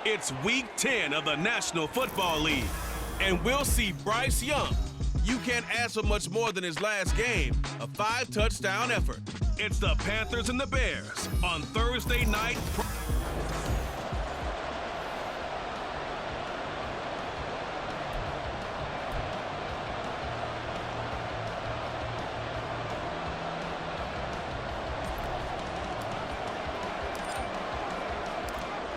It's Week 10 of the National Football League, and we'll see Bryce Young. You can't ask for much more than his last game, a 5-touchdown effort. It's the Panthers and the Bears on Thursday night.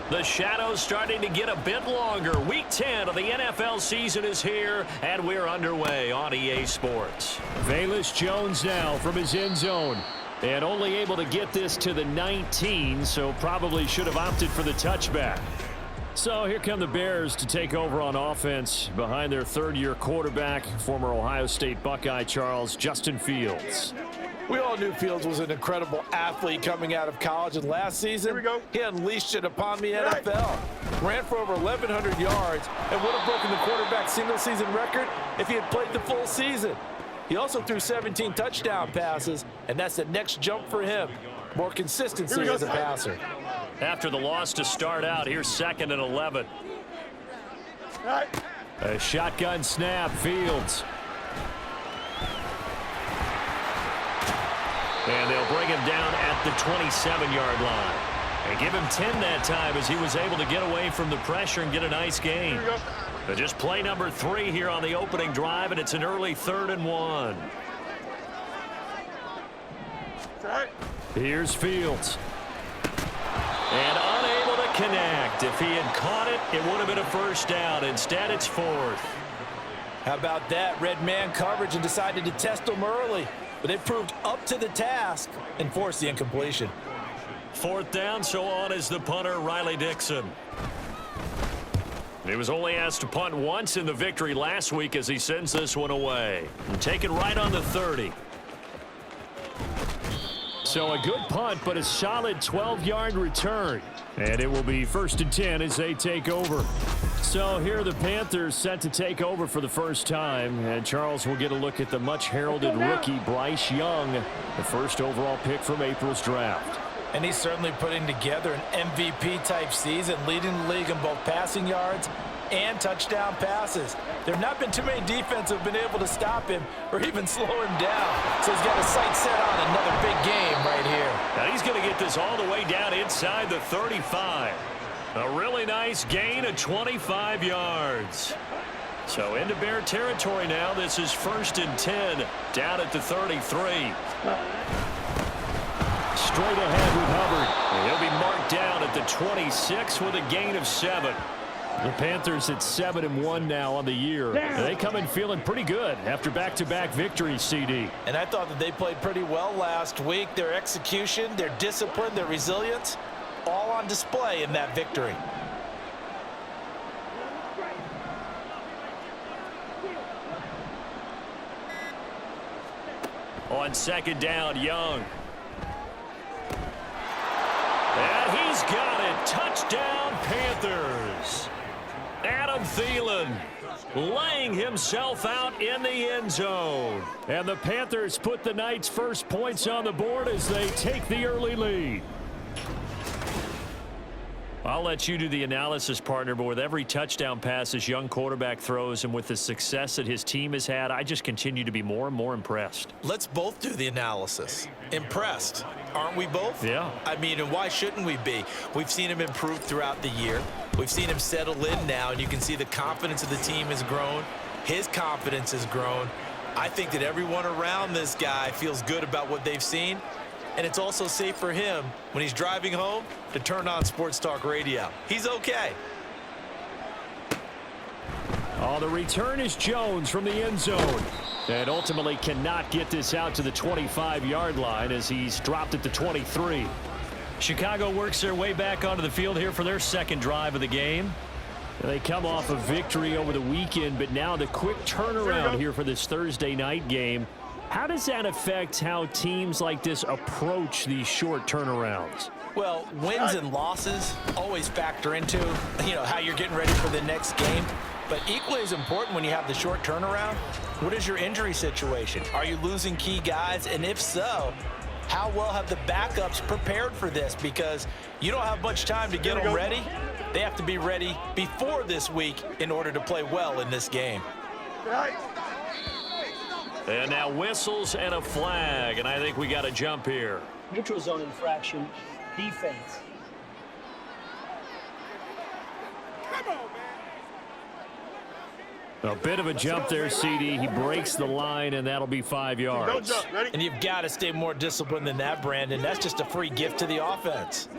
The shadow's starting to get a bit longer. Week 10 of the NFL season is here, and we're underway on EA Sports. Velus Jones now from his end zone. And only able to get this to the 19, so probably should have opted for the touchback. So here come the Bears to take over on offense behind their third-year quarterback, former Ohio State Buckeye Justin Fields. We all knew Fields was an incredible athlete coming out of college, and last season, he unleashed it upon the NFL. Ran for over 1,100 yards and would have broken the quarterback single-season record if he had played the full season. He also threw 17 touchdown passes, and that's the next jump for him. More consistency as a passer. After the loss to start out, here's 2nd and 11. A shotgun snap, Fields. And they'll bring him down at the 27-yard line. And give him 10 that time as he was able to get away from the pressure and get a nice gain. But just play number 3 here on the opening drive, and it's an early 3rd and 1. Here's Fields. And unable to connect. If he had caught it, it would have been a first down. Instead, it's 4th. How about that? Red man coverage and decided to test him early. But they proved up to the task and forced the incompletion. 4th down, so on is the punter, Riley Dixon. He was only asked to punt once in the victory last week as he sends this one away. And take it right on the 30. So a good punt, but a solid 12-yard return. And it will be 1st and 10 as they take over. So here are the Panthers set to take over for the first time. And Charles will get a look at the much-heralded rookie Bryce Young, the first overall pick from April's draft. And he's certainly putting together an MVP-type season, leading the league in both passing yards and touchdown passes. There have not been too many defenses that have been able to stop him or even slow him down. So he's got his sights set on another big game right here. Now he's going to get this all the way down inside the 35. A really nice gain of 25 yards. So into Bear territory now. This is 1st and 10 down at the 33. Straight ahead with Hubbard. And he'll be marked down at the 26 with a gain of 7. The Panthers at 7-1 now on the year. They come in feeling pretty good after back-to-back victories, CD. And I thought that they played pretty well last week. Their execution, their discipline, their resilience, all on display in that victory. On 2nd down, Young. And he's got it. Touchdown, Panthers. Adam Thielen laying himself out in the end zone. And the Panthers put the night's first points on the board as they take the early lead. I'll let you do the analysis, partner, but with every touchdown pass this young quarterback throws and with the success that his team has had, I just continue to be more and more impressed. Let's both do the analysis. Impressed, aren't we both? Yeah. I mean, and why shouldn't we be? We've seen him improve throughout the year. We've seen him settle in now, and you can see the confidence of the team has grown. His confidence has grown. I think that everyone around this guy feels good about what they've seen. And it's also safe for him when he's driving home to turn on Sports Talk Radio. He's okay. Oh, the return is Jones from the end zone. And ultimately cannot get this out to the 25-yard line as he's dropped at the 23. Chicago works their way back onto the field here for their 2nd drive of the game. They come off a victory over the weekend, but now the quick turnaround here for this Thursday night game. How does that affect how teams like this approach these short turnarounds? Well, wins and losses always factor into, how you're getting ready for the next game. But equally as important when you have the short turnaround, what is your injury situation? Are you losing key guys? And if so, how well have the backups prepared for this? Because you don't have much time to get them ready. They have to be ready before this week in order to play well in this game. And now whistles and a flag, and I think we got a jump here. Neutral zone infraction, defense. A bit of a jump there, CD. He breaks the line, and that'll be 5 yards. And you've got to stay more disciplined than that, Brandon. That's just a free gift to the offense.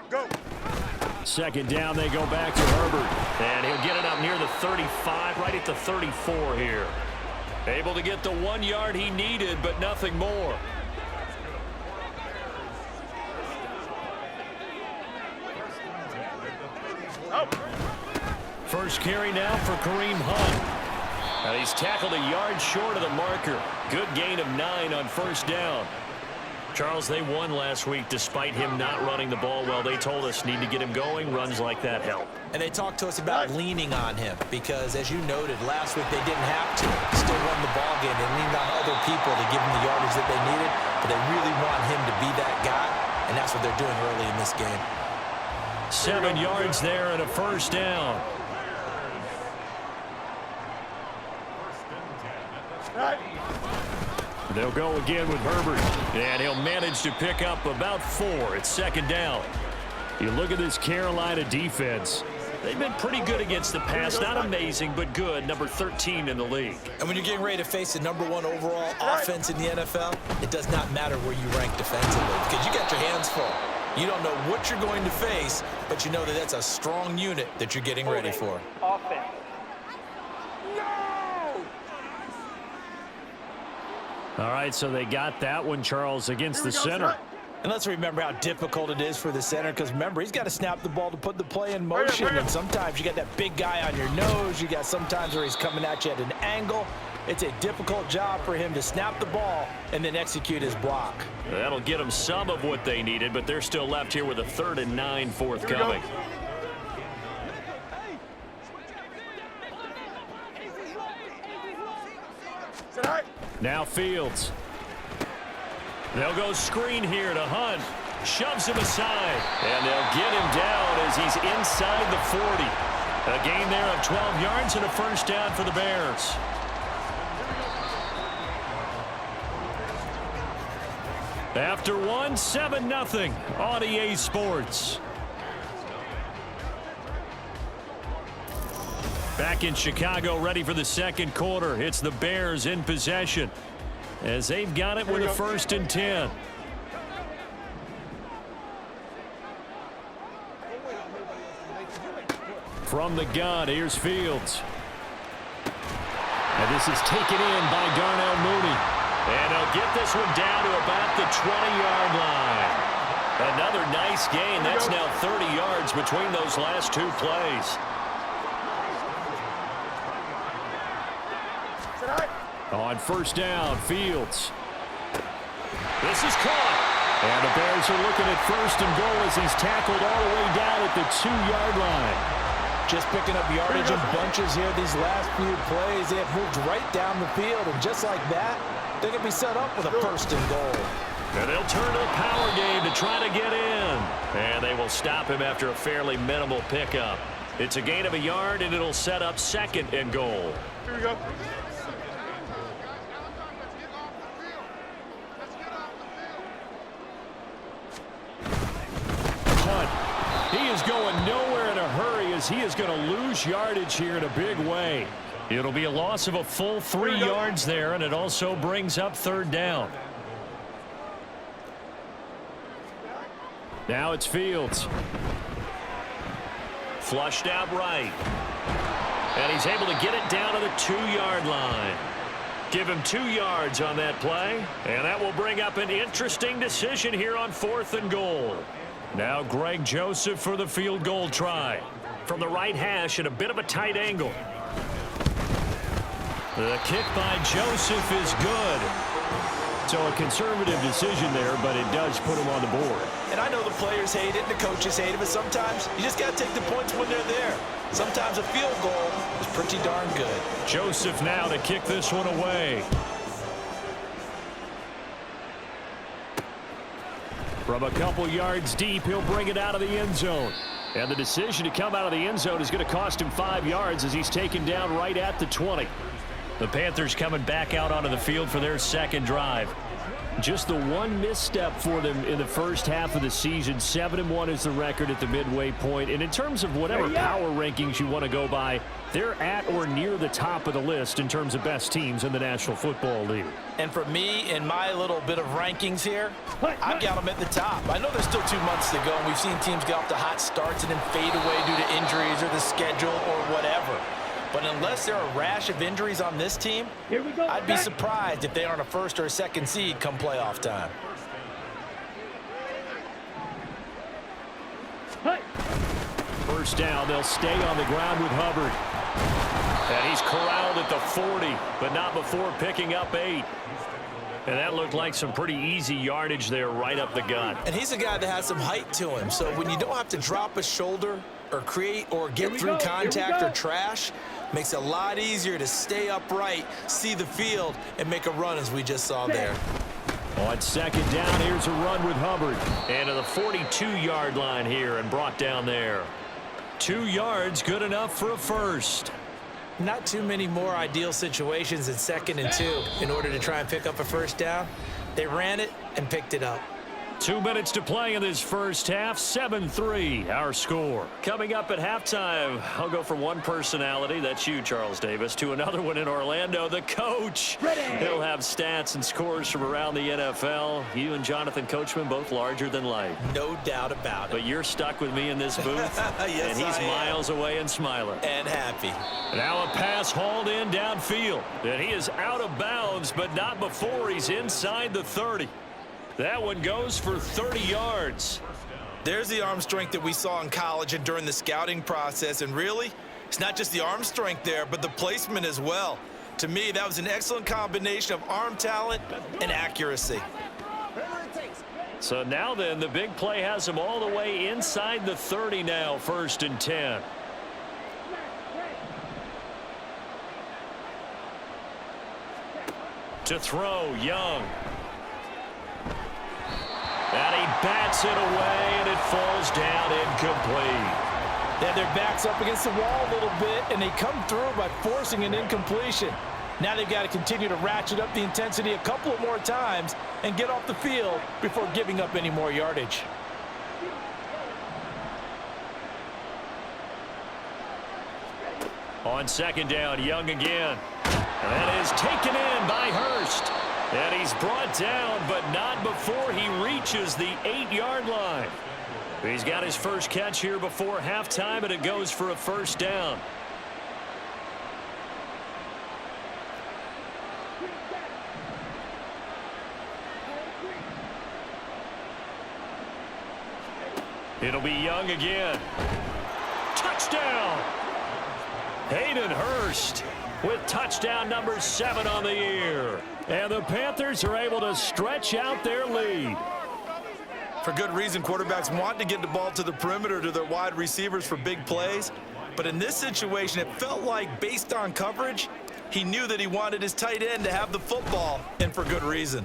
Go. Second down, they go back to Herbert. And he'll get it up near the 35, right at the 34 here. Able to get the 1 yard he needed, but nothing more. First carry now for Kareem Hunt. And he's tackled a yard short of the marker. Good gain of 9 on first down. Charles, they won last week despite him not running the ball well. They told us need to get him going. Runs like that help. And they talked to us about leaning on him because, as you noted, last week they didn't have to. Still won the ball game. They leaned on other people to give them the yardage that they needed, but they really want him to be that guy, and that's what they're doing early in this game. 7 yards there and a first down. They'll go again with Herbert, and he'll manage to pick up about 4. It's second down. You look at this Carolina defense. They've been pretty good against the pass. Not amazing, but good. Number 13 in the league. And when you're getting ready to face the #1 overall offense in the NFL, it does not matter where you rank defensively because you got your hands full. You don't know what you're going to face, but you know that that's a strong unit that you're getting ready for. Offense. All right, so they got that one, Charles, against the center. And let's remember how difficult it is for the center because, remember, he's got to snap the ball to put the play in motion. And sometimes you got that big guy on your nose. You got sometimes where he's coming at you at an angle. It's a difficult job for him to snap the ball and then execute his block. That'll get them some of what they needed, but they're still left here with a 3rd and 9 forthcoming. Now Fields. They'll go screen here to Hunt. Shoves him aside. And they'll get him down as he's inside the 40. A gain there of 12 yards and a first down for the Bears. After one, 7-0 on EA Sports. Back in Chicago, ready for the second quarter. It's the Bears in possession as they've got it with a 1st and 10. From the gun, here's Fields. And this is taken in by Darnell Mooney. And he'll get this one down to about the 20-yard line. Another nice gain. That's now 30 yards between those last 2 plays. On first down, Fields. This is caught. And the Bears are looking at 1st and goal as he's tackled all the way down at the 2-yard line. Just picking up yardage in bunches here these last few plays. They have moved right down the field, and just like that, they're going to be set up with a 1st and goal. And they'll turn to the power game to try to get in. And they will stop him after a fairly minimal pickup. It's a gain of a yard, and it'll set up 2nd and goal. Here we go. He is going nowhere in a hurry as he is going to lose yardage here in a big way. It'll be a loss of a full 3 yards there, and it also brings up 3rd down. Now it's Fields. Flushed out right. And he's able to get it down to the 2-yard line. Give him 2 yards on that play, and that will bring up an interesting decision here on 4th and goal. Now Greg Joseph for the field goal try. From the right hash at a bit of a tight angle. The kick by Joseph is good. So a conservative decision there, but it does put him on the board. And I know the players hate it and the coaches hate it, but sometimes you just got to take the points when they're there. Sometimes a field goal is pretty darn good. Joseph now to kick this one away. From a couple yards deep, he'll bring it out of the end zone. And the decision to come out of the end zone is going to cost him 5 yards as he's taken down right at the 20. The Panthers coming back out onto the field for their second drive. Just the one misstep for them in the first half of the season. 7-1 is the record at the midway point. And in terms of whatever power rankings you want to go by, they're at or near the top of the list in terms of best teams in the National Football League. And for me, in my little bit of rankings here, I've got them at the top. I know there's still 2 months to go, and we've seen teams get off to hot starts and then fade away due to injuries or the schedule or whatever. But unless there are a rash of injuries on this team, I'd be surprised if they aren't a first or a second seed come playoff time. First down, they'll stay on the ground with Hubbard. And he's corralled at the 40, but not before picking up 8. And that looked like some pretty easy yardage there right up the gut. And he's a guy that has some height to him. So when you don't have to drop a shoulder or create or get through contact or trash, makes it a lot easier to stay upright, see the field, and make a run as we just saw there. On second down, here's a run with Hubbard. And to the 42-yard line here and brought down there. 2 yards, good enough for a first. Not too many more ideal situations in 2nd and 2 in order to try and pick up a first down. They ran it and picked it up. 2 minutes to play in this first half. 7-3, our score. Coming up at halftime, I'll go from one personality, that's you, Charles Davis, to another one in Orlando, the coach. He'll have stats and scores from around the NFL. You and Jonathan Coachman, both larger than life. No doubt about it. But you're stuck with me in this booth, yes, and he's miles away and smiling. And happy. Now a pass hauled in downfield. And he is out of bounds, but not before he's inside the 30. That one goes for 30 yards. There's the arm strength that we saw in college and during the scouting process. And really, it's not just the arm strength there, but the placement as well. To me, that was an excellent combination of arm talent and accuracy. So now then, the big play has him all the way inside the 30 now, 1st and 10. To throw, Young. And he bats it away, and it falls down incomplete. Yeah, their back's up against the wall a little bit, and they come through by forcing an incompletion. Now they've got to continue to ratchet up the intensity a couple of more times and get off the field before giving up any more yardage. On 2nd down, Young again. And that is taken in by Hurst. And he's brought down, but not before he reaches the 8-yard line. He's got his first catch here before halftime, and it goes for a first down. It'll be Young again. Touchdown! Hayden Hurst with touchdown number 7 on the year. And the Panthers are able to stretch out their lead. For good reason, quarterbacks want to get the ball to the perimeter to their wide receivers for big plays. But in this situation, it felt like, based on coverage, he knew that he wanted his tight end to have the football, and for good reason.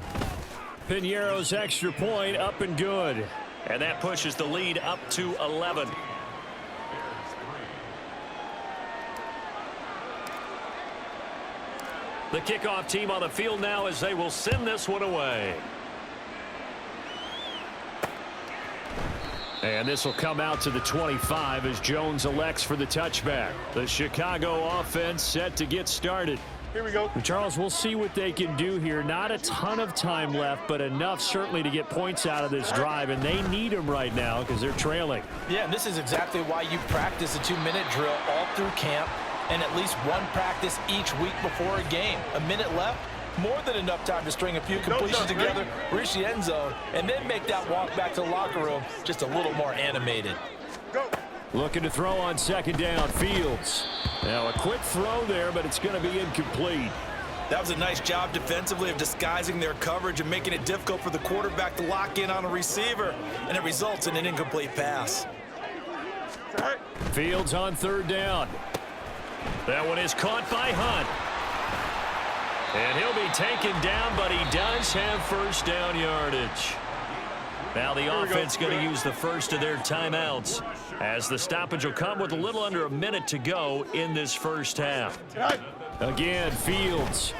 Piñeiro's extra point up and good. And that pushes the lead up to 11. The kickoff team on the field now as they will send this one away. And this will come out to the 25 as Jones elects for the touchback. The Chicago offense set to get started. Here we go. Charles, we'll see what they can do here. Not a ton of time left, but enough certainly to get points out of this drive, and they need them right now because they're trailing. Yeah, and this is exactly why you practice a 2-minute drill all through camp and at least one practice each week before a game. A minute left, more than enough time to string a few completions together, reach the end zone, and then make that walk back to the locker room just a little more animated. Go. Looking to throw on 2nd down, Fields. Now a quick throw there, but it's going to be incomplete. That was a nice job defensively of disguising their coverage and making it difficult for the quarterback to lock in on a receiver, and it results in an incomplete pass. All right. Fields on 3rd down. That one is caught by Hunt. And he'll be taken down, but he does have first down yardage. Now the offense going to use the first of their timeouts as the stoppage will come with a little under a minute to go in this first half. Again, Fields.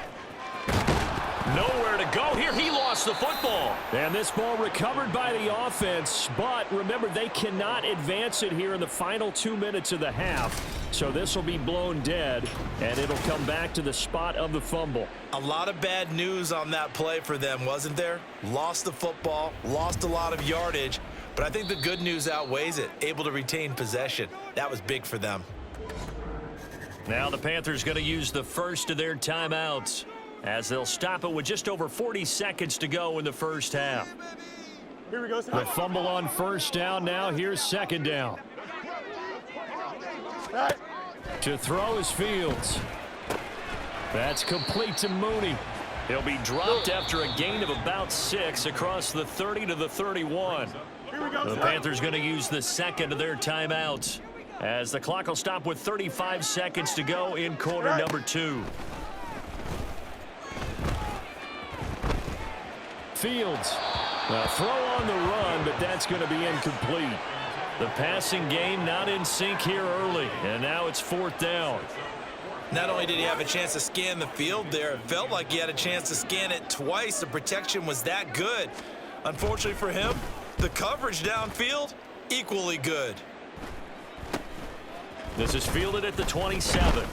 Nowhere to go here. He lost the football. And this ball recovered by the offense, but remember, they cannot advance it here in the final 2 minutes of the half. So this will be blown dead, and it'll come back to the spot of the fumble. A lot of bad news on that play for them, wasn't there? Lost the football, lost a lot of yardage, but I think the good news outweighs it. Able to retain possession. That was big for them. Now the Panthers going to use the first of their timeouts as they'll stop it with just over 40 seconds to go in the first half. Here we go. The fumble on first down now. Here's second down. To throw is Fields. That's complete to Mooney. He'll be dropped after a gain of about 6 across the 30 to the 31. The Panthers going to use the second of their timeouts as the clock will stop with 35 seconds to go in quarter number 2. Fields. A throw on the run, but that's going to be incomplete. The passing game not in sync here early, and now it's fourth down. Not only did he have a chance to scan the field there, it felt like he had a chance to scan it twice. The protection was that good. Unfortunately for him, the coverage downfield, equally good. This is fielded at the 27.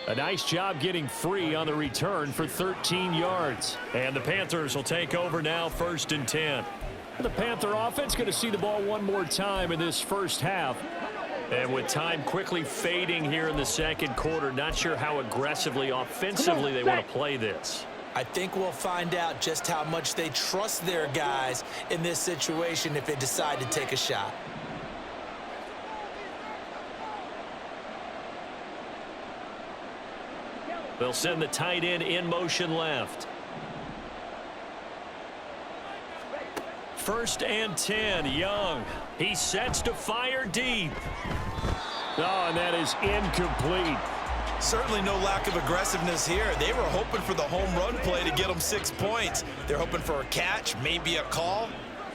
A nice job getting free on the return for 13 yards. And the Panthers will take over now, 1st and 10. The Panther offense going to see the ball one more time in this first half. And with time quickly fading here in the second quarter, not sure how aggressively, offensively they want to play this. I think we'll find out just how much they trust their guys in this situation if they decide to take a shot. They'll send the tight end in motion left. 1st and 10, Young. He sets to fire deep. Oh, and that is incomplete. Certainly no lack of aggressiveness here. They were hoping for the home run play to get them 6 points. They're hoping for a catch, maybe a call,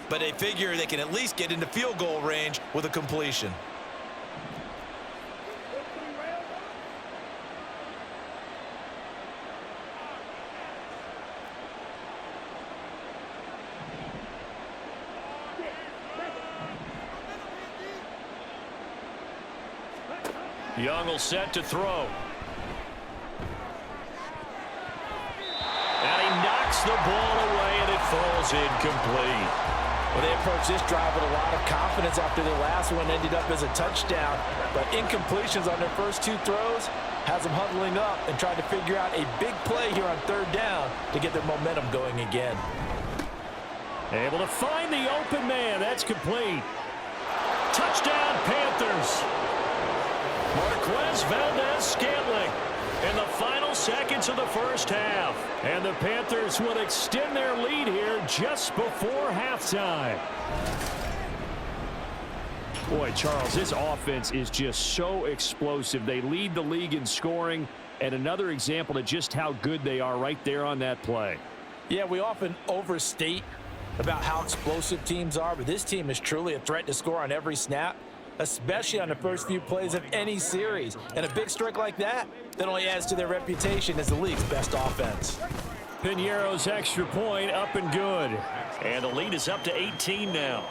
but they figure they can at least get into field goal range with a completion. Young will set to throw. And he knocks the ball away, and it falls incomplete. Well, they approached this drive with a lot of confidence after their last one ended up as a touchdown. But incompletions on their first 2 throws has them huddling up and trying to figure out a big play here on 3rd down to get their momentum going again. Able to find the open man. That's complete. Touchdown, Panthers. Marquez Valdez-Scantling in the final seconds of the first half. And the Panthers will extend their lead here just before halftime. Boy, Charles, this offense is just so explosive. They lead the league in scoring, and another example of just how good they are right there on that play. Yeah, we often overstate about how explosive teams are, but this team is truly a threat to score on every snap, especially on the first few plays of any series. And a big strike like that only adds to their reputation as the league's best offense. Piñeiro's extra point up and good. And the lead is up to 18 now.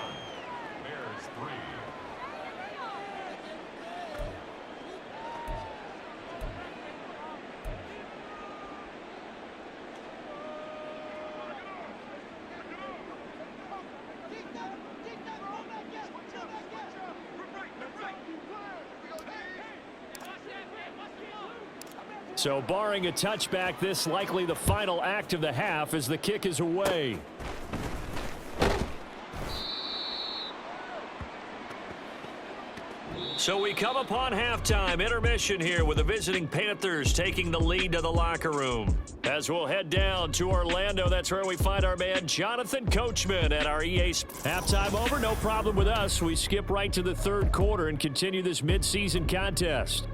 So barring a touchback, this likely the final act of the half as the kick is away. So we come upon halftime, intermission here with the visiting Panthers taking the lead to the locker room. As we'll head down to Orlando, that's where we find our man Jonathan Coachman at our EA. Halftime over, no problem with us. We skip right to the 3rd quarter and continue this midseason contest.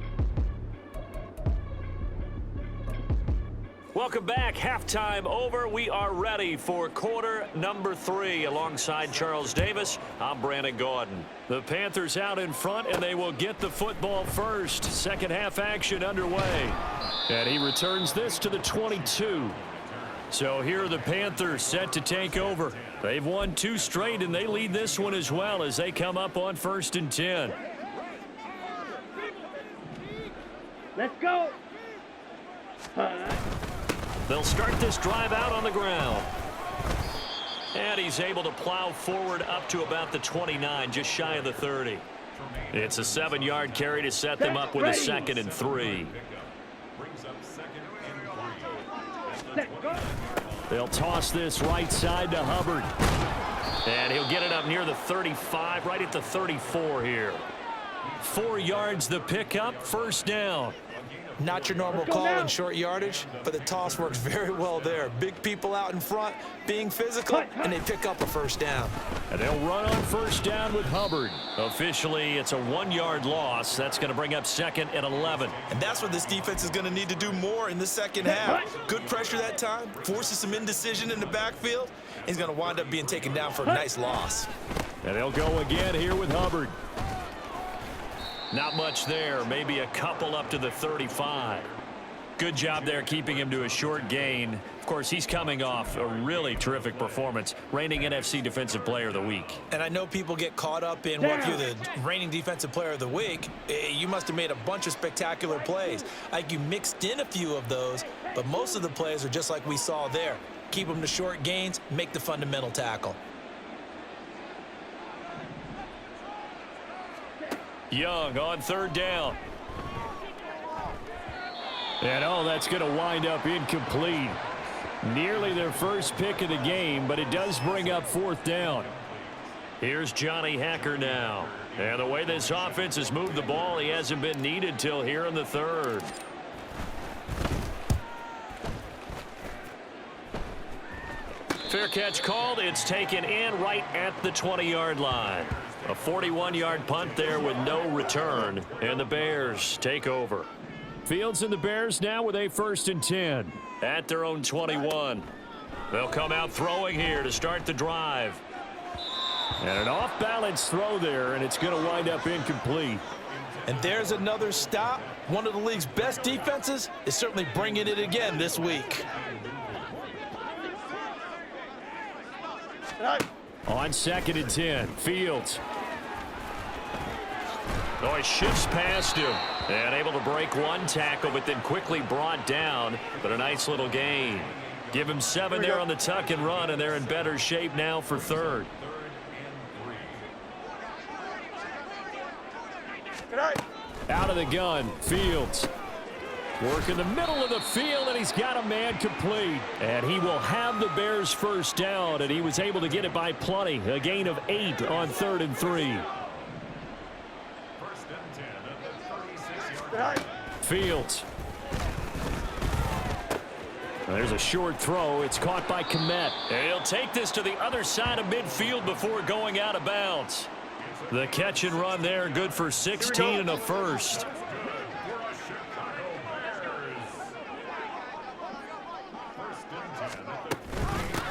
Welcome back. Halftime over. We are ready for quarter number 3. Alongside Charles Davis, I'm Brandon Gordon. The Panthers out in front, and they will get the football first. Second half action underway. And he returns this to the 22. So here are the Panthers set to take over. They've won 2 straight, and they lead this one as well as they come up on 1st and 10. Let's go. They'll start this drive out on the ground. And he's able to plow forward up to about the 29, just shy of the 30. It's a 7-yard carry to set them up with a 2nd and 3. They'll toss this right side to Hubbard. And he'll get it up near the 35, right at the 34 here. 4 yards the pickup, first down. Not your normal call in short yardage, but the toss works very well there. Big people out in front, being physical, and they pick up a first down. And they'll run on first down with Hubbard. Officially, it's a 1-yard loss. That's going to bring up 2nd and 11. And that's what this defense is going to need to do more in the second half. Good pressure that time, forces some indecision in the backfield. He's going to wind up being taken down for a nice loss. And they'll go again here with Hubbard. Not much there, maybe a couple up to the 35. Good job there keeping him to a short gain. Of course, he's coming off a really terrific performance, reigning NFC Defensive Player of the Week. And I know people get caught up in, well, if you're the reigning Defensive Player of the Week, you must have made a bunch of spectacular plays. Like you mixed in a few of those, but most of the plays are just like we saw there. Keep them to short gains, make the fundamental tackle. Young on 3rd down. And that's going to wind up incomplete. Nearly their first pick of the game, but it does bring up 4th down. Here's Johnny Hacker now. And the way this offense has moved the ball, he hasn't been needed till here in the 3rd. Fair catch called. It's taken in right at the 20-yard line. A 41-yard punt there with no return, and the Bears take over. Fields and the Bears now with a 1st and 10 at their own 21. They'll come out throwing here to start the drive. And an off-balance throw there, and it's going to wind up incomplete. And there's another stop. One of the league's best defenses is certainly bringing it again this week. On 2nd and 10, Fields. He shifts past him and able to break 1 tackle, but then quickly brought down. But a nice little gain. Give him 7 there on the tuck and run, and they're in better shape now for 3rd. Out of the gun, Fields. Work in the middle of the field, and he's got a man complete. And he will have the Bears first down, and he was able to get it by plenty. A gain of 8 on 3rd and 3. Fields. There's a short throw. It's caught by Kmet. And he'll take this to the other side of midfield before going out of bounds. The catch and run there, good for 16 and a first.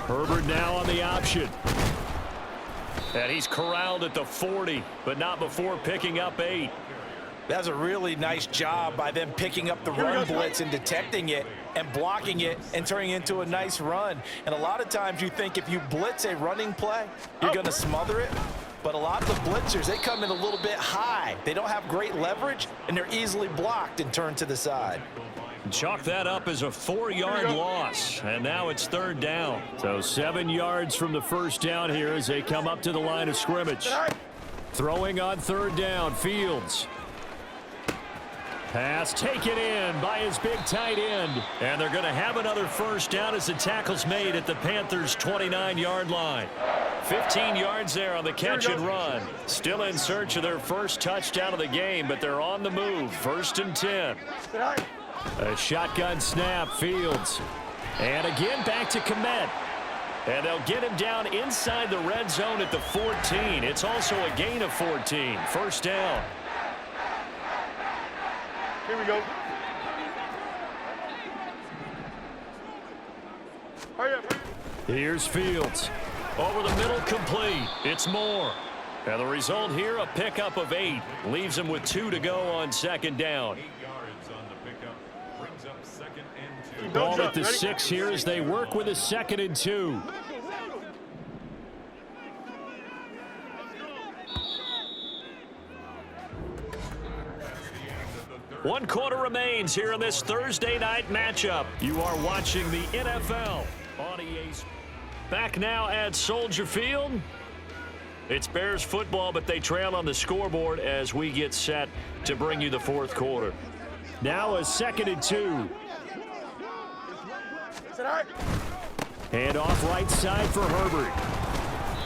Herbert now on the option. And he's corralled at the 40, but not before picking up 8. That's a really nice job by them picking up the run blitz and detecting it and blocking it and turning it into a nice run. And a lot of times you think if you blitz a running play, you're going to smother it. But a lot of the blitzers, they come in a little bit high. They don't have great leverage, and they're easily blocked and turned to the side. Chalk that up as a 4-yard loss, and now it's 3rd down. So 7 yards from the first down here as they come up to the line of scrimmage. Throwing on 3rd down, Fields. Pass taken in by his big tight end. And they're going to have another first down as the tackle's made at the Panthers' 29-yard line. 15 yards there on the catch and run. Still in search of their first touchdown of the game, but they're on the move. 1st and 10. A shotgun snap, Fields. And again back to Kmet. And they'll get him down inside the red zone at the 14. It's also a gain of 14. First down. Here we go. Here's Fields. Over the middle, complete. It's Moore. And the result here, a pickup of 8. Leaves him with 2 to go on second down. 8 yards on the pickup. Brings up 2nd and 2. Ball at the 6 here as they work with a 2nd and 2. One quarter remains here in this Thursday night matchup. You are watching the NFL on EA. Back now at Soldier Field. It's Bears football, but they trail on the scoreboard as we get set to bring you the 4th quarter. Now a 2nd and 2. Hand off right side for Herbert.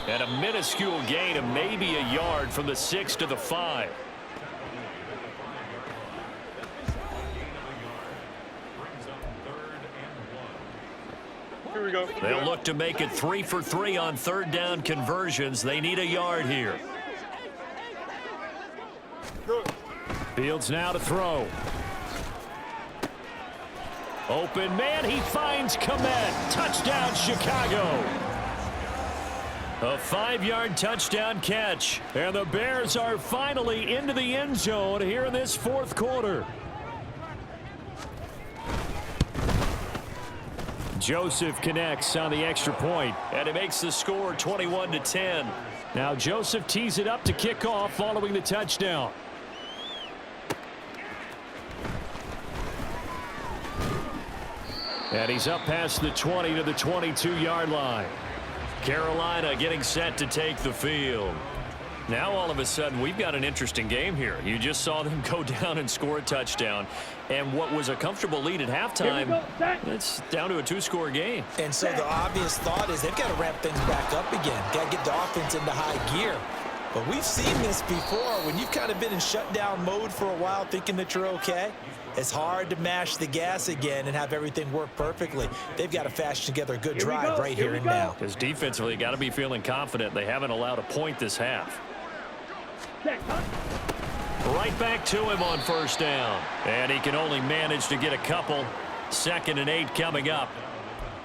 And a minuscule gain of maybe a yard from the 6 to the 5. Here we go. They'll look to make it 3 for 3 on 3rd down conversions. They need a yard here. Fields now to throw. Open man, he finds Komet. Touchdown, Chicago. A 5-yard touchdown catch. And the Bears are finally into the end zone here in this 4th quarter. Joseph connects on the extra point, and it makes the score 21-10. Now Joseph tees it up to kick off following the touchdown. And he's up past the 20 to the 22-yard line. Carolina getting set to take the field. Now all of a sudden we've got an interesting game here. You just saw them go down and score a touchdown. And what was a comfortable lead at halftime, it's down to a 2-score game. And so the obvious thought is they've got to ramp things back up again. Got to get the offense into high gear. But we've seen this before. When you've kind of been in shutdown mode for a while thinking that you're okay, it's hard to mash the gas again and have everything work perfectly. They've got to fashion together a good drive right here and now. Because defensively, got to be feeling confident. They haven't allowed a point this half. Right back to him on 1st down. And he can only manage to get a couple. 2nd and 8 coming up.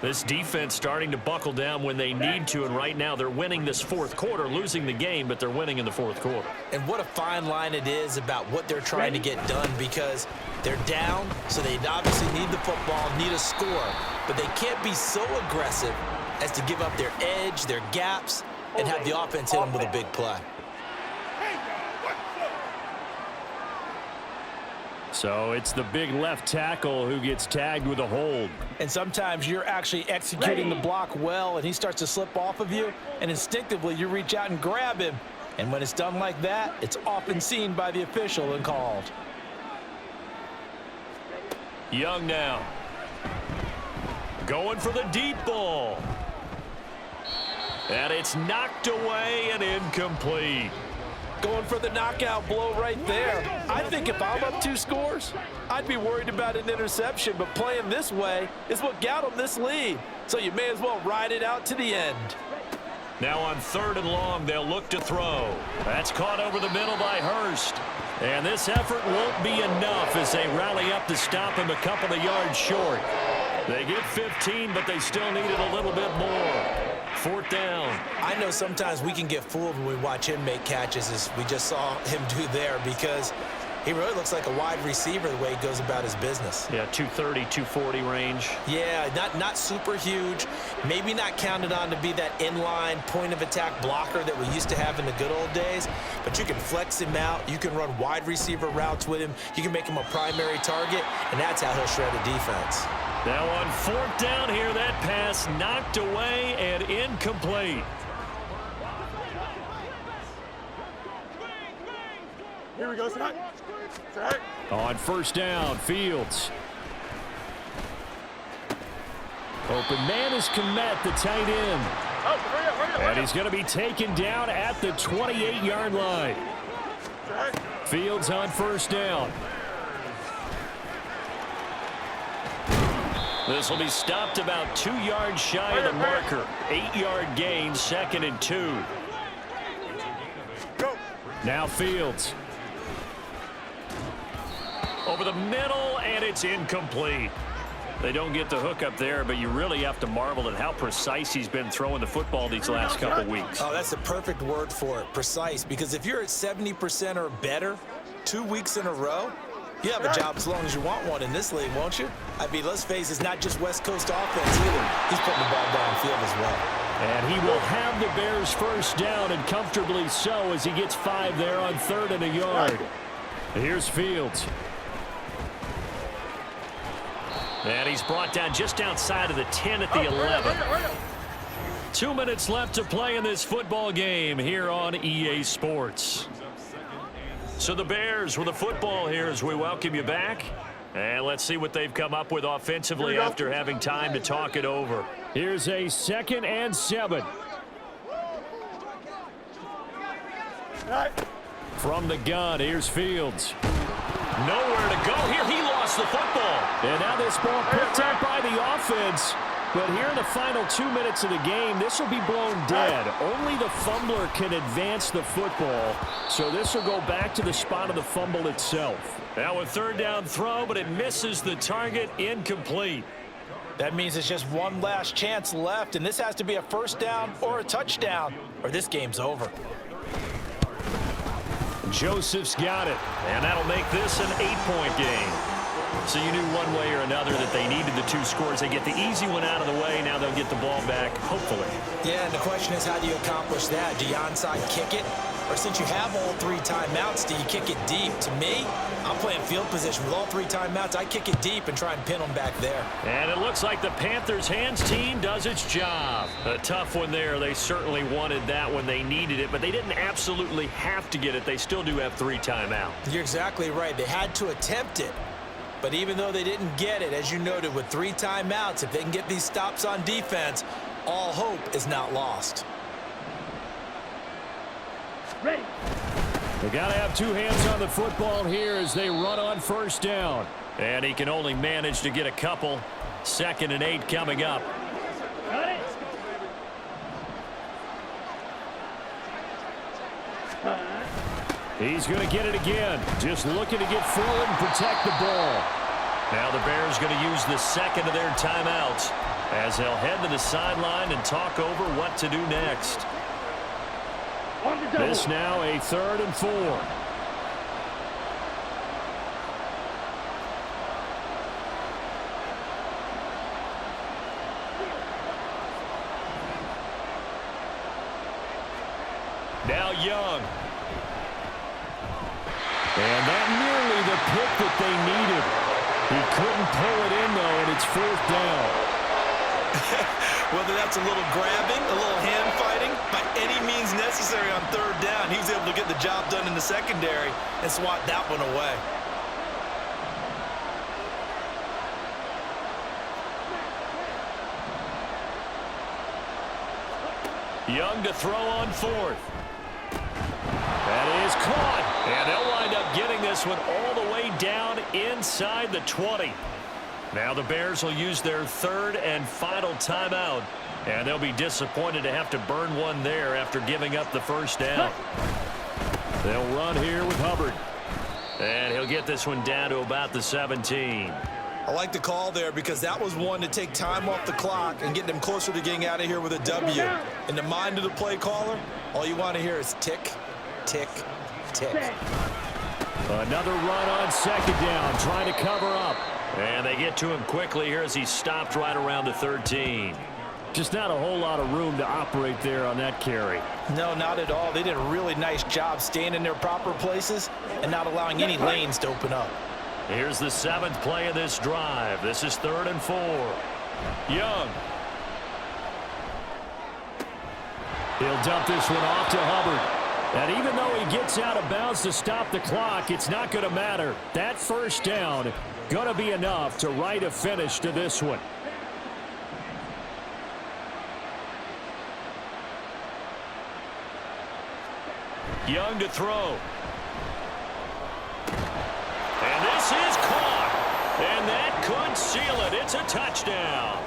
This defense starting to buckle down when they need to, and right now they're winning this 4th quarter, losing the game, but they're winning in the 4th quarter. And what a fine line it is about what they're trying to get done, because they're down, so they obviously need the football, need a score, but they can't be so aggressive as to give up their edge, their gaps, and have the offense hit them with a big play. So it's the big left tackle who gets tagged with a hold. And sometimes you're actually executing the block well, and he starts to slip off of you, and instinctively you reach out and grab him. And when it's done like that, it's often seen by the official and called. Young now. Going for the deep ball. And it's knocked away and incomplete. Going for the knockout blow right there. I think if I'm up 2 scores, I'd be worried about an interception, but playing this way is what got them this lead. So you may as well ride it out to the end. Now on 3rd and long, they'll look to throw. That's caught over the middle by Hurst. And this effort won't be enough as they rally up to stop him a couple of yards short. They get 15, but they still need it a little bit more. 4th down. I know sometimes we can get fooled when we watch him make catches, as we just saw him do there, because he really looks like a wide receiver the way he goes about his business. Yeah, 230, 240 range. Yeah, not super huge. Maybe not counted on to be that inline point-of-attack blocker that we used to have in the good old days, but you can flex him out. You can run wide receiver routes with him. You can make him a primary target, and that's how he'll shred a defense. Now on 4th down here, that pass knocked away and incomplete. Here we go, Scott. Right. On 1st down, Fields. Open man is Komet, the tight end. And he's going to be taken down at the 28-yard line. Fields on 1st down. This will be stopped about 2 yards shy of the marker. 8-yard gain, 2nd and 2. Now Fields. Over the middle, and it's incomplete. They don't get the hook up there, but you really have to marvel at how precise he's been throwing the football these last couple weeks. Oh, that's the perfect word for it, precise, because if you're at 70% or better 2 weeks in a row, you have a job as long as you want one in this league, won't you? I mean, let's face it, it's not just West Coast offense either. He's putting the ball downfield as well. And he will have the Bears first down, and comfortably so, as he gets 5 there on 3rd and a yard. Here's Fields. And he's brought down just outside of the 10 at the 11. 2 minutes left to play in this football game here on EA Sports. So the Bears with the football here as we welcome you back. And let's see what they've come up with offensively after having time to talk it over. Here's a 2nd and 7. From the gun, here's Fields. Nowhere to go here. He lost the football. And now this ball picked up by the offense. But here in the final 2 minutes of the game, this will be blown dead. Only the fumbler can advance the football. So this will go back to the spot of the fumble itself. Now a 3rd down throw, but it misses the target, incomplete. That means it's just one last chance left, and this has to be a 1st down or a touchdown, or this game's over. Joseph's got it. And that'll make this an 8-point game. So you knew one way or another that they needed the 2 scores. They get the easy one out of the way. Now they'll get the ball back, hopefully. Yeah, and the question is, how do you accomplish that? Do you onside kick it? Or since you have all 3 timeouts, do you kick it deep? To me, I'm playing field position with all 3 timeouts. I kick it deep and try and pin them back there. And it looks like the Panthers' hands team does its job. A tough one there. They certainly wanted that when they needed it, but they didn't absolutely have to get it. They still do have 3 timeouts. You're exactly right. They had to attempt it. But even though they didn't get it, as you noted, with 3 timeouts, if they can get these stops on defense, all hope is not lost. Ready. They got to have 2 hands on the football here as they run on 1st down. And he can only manage to get a couple. 2nd and 8 coming up. Got it. He's going to get it again. Just looking to get forward and protect the ball. Now the Bears going to use the 2nd of their timeouts as they'll head to the sideline and talk over what to do next. This now a 3rd and 4. Now Young. And that nearly the pick that they needed. He couldn't pull it in, though, and it's 4th down. Whether that's a little grabbing, a little hand fighting, by any means necessary on 3rd down, he was able to get the job done in the secondary and swat that one away. Young to throw on 4th. That is caught. And they'll wind up getting this one all the way down inside the 20. Now the Bears will use their 3rd and final timeout. And they'll be disappointed to have to burn one there after giving up the 1st down. They'll run here with Hubbard. And he'll get this one down to about the 17. I like the call there because that was one to take time off the clock and get them closer to getting out of here with a W. In the mind of the play caller, all you want to hear is tick, tick, tick. Another run on 2nd down, trying to cover up. And they get to him quickly here as he stopped right around the 13. Just not a whole lot of room to operate there on that carry. No, not at all. They did a really nice job staying in their proper places and not allowing any lanes to open up. Here's the 7th play of this drive. This is 3rd and 4. Young. He'll dump this one off to Hubbard. And even though he gets out of bounds to stop the clock, it's not going to matter. That 1st down going to be enough to write a finish to this one. Young to throw. And this is caught. And that could seal it. It's a touchdown.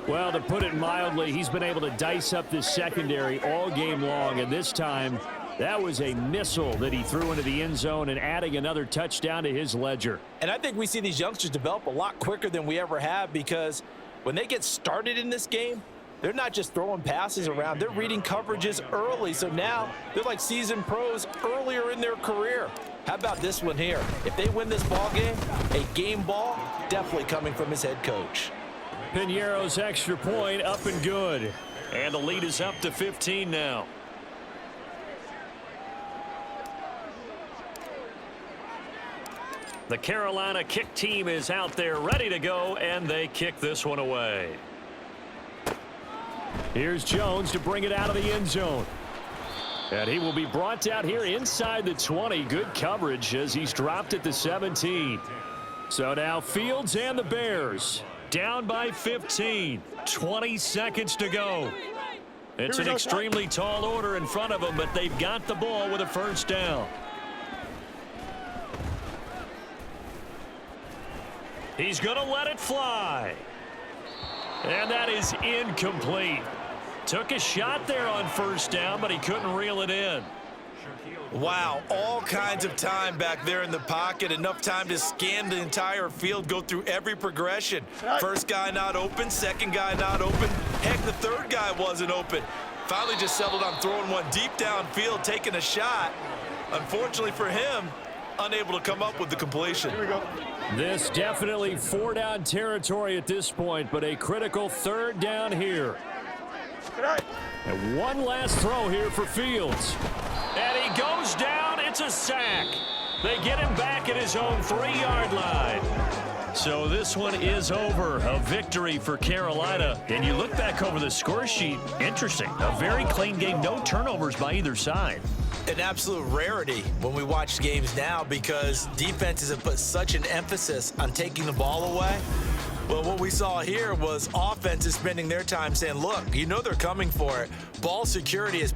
Well, to put it mildly, he's been able to dice up this secondary all game long, and this time That was a missile that he threw into the end zone and adding another touchdown to his ledger. And I think we see these youngsters develop a lot quicker than we ever have, because when they get started in this game, they're not just throwing passes around. They're reading coverages early. So now they're like seasoned pros earlier in their career. How about this one here? If they win this ball game, a game ball definitely coming from his head coach. Piñeiro's extra point up and good. And the lead is up to 15 now. The Carolina kick team is out there ready to go, and they kick this one away. Here's Jones to bring it out of the end zone. And he will be brought down here inside the 20. Good coverage as he's dropped at the 17. So now Fields and the Bears Down by 15. 20 seconds to go. It's an extremely tall order in front of them, but they've got the ball with a first down. He's going to let it fly. And that is incomplete. Took a shot there on first down, but he couldn't reel it in. Wow, all kinds of time back there in the pocket. Enough time to scan the entire field, go through every progression. First guy not open, second guy not open. Heck, the third guy wasn't open. Finally just settled on throwing one deep downfield, taking a shot. Unfortunately for him, unable to come up with the completion. Here we go. This definitely four-down territory at this point, but a critical third down here. And one last throw here for Fields. And he goes down. It's a sack. They get him back at his own 3-yard line. So this one is over. A victory for Carolina. And you look back over the score sheet. Interesting. A very clean game. No turnovers by either side. An absolute rarity when we watch games now, because defenses have put such an emphasis on taking the ball away. Well, what we saw here was offenses spending their time saying, look, you know they're coming for it. Ball security is